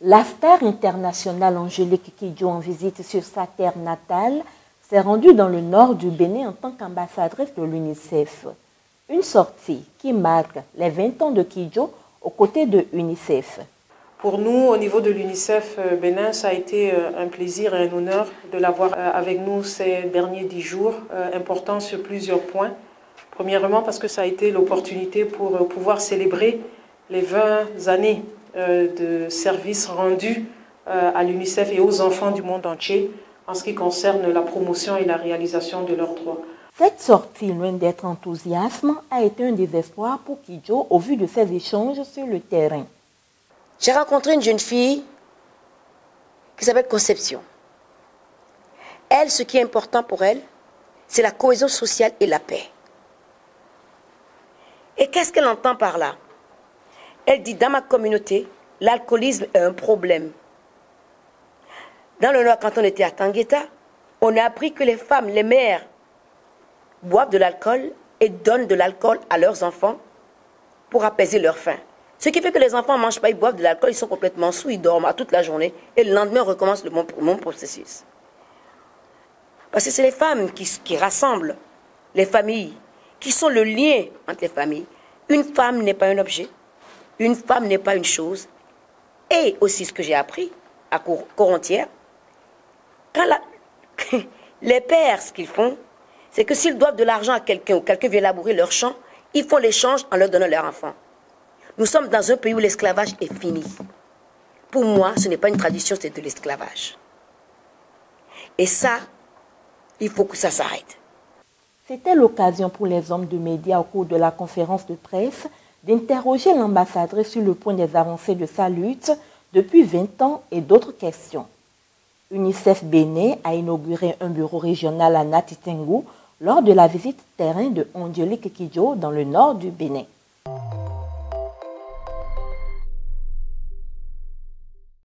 La star internationale Angélique Kidjo, en visite sur sa terre natale, s'est rendue dans le nord du Bénin en tant qu'ambassadrice de l'UNICEF. Une sortie qui marque les 20 ans de Kidjo aux côtés de l'UNICEF. Pour nous, au niveau de l'UNICEF Bénin, ça a été un plaisir et un honneur de l'avoir avec nous ces derniers 10 jours, importants sur plusieurs points. Premièrement, parce que ça a été l'opportunité pour pouvoir célébrer les 20 années de services rendus à l'UNICEF et aux enfants du monde entier en ce qui concerne la promotion et la réalisation de leurs droits. Cette sortie, loin d'être enthousiasme, a été un désespoir pour Kidjo au vu de ses échanges sur le terrain. J'ai rencontré une jeune fille qui s'appelle Conception. Elle, ce qui est important pour elle, c'est la cohésion sociale et la paix. Et qu'est-ce qu'elle entend par là? Elle dit, dans ma communauté, l'alcoolisme est un problème. Dans le Nord, quand on était à Tangueta, on a appris que les femmes, les mères, boivent de l'alcool et donnent de l'alcool à leurs enfants pour apaiser leur faim. Ce qui fait que les enfants ne mangent pas, ils boivent de l'alcool, ils sont complètement sous, ils dorment toute la journée et le lendemain, on recommence le même processus. Parce que c'est les femmes qui rassemblent les familles, qui sont le lien entre les familles. Une femme n'est pas un objet, une femme n'est pas une chose. Et aussi ce que j'ai appris à Corontière, quand les pères, ce qu'ils font, c'est que s'ils doivent de l'argent à quelqu'un ou quelqu'un vient labourer leur champ, ils font l'échange en leur donnant leur enfant. Nous sommes dans un pays où l'esclavage est fini. Pour moi, ce n'est pas une tradition, c'est de l'esclavage. Et ça, il faut que ça s'arrête. C'était l'occasion pour les hommes de médias au cours de la conférence de presse d'interroger l'ambassadrice sur le point des avancées de sa lutte depuis 20 ans et d'autres questions. UNICEF Bénin a inauguré un bureau régional à Natitengu lors de la visite terrain de Angélique Kidjo dans le nord du Bénin.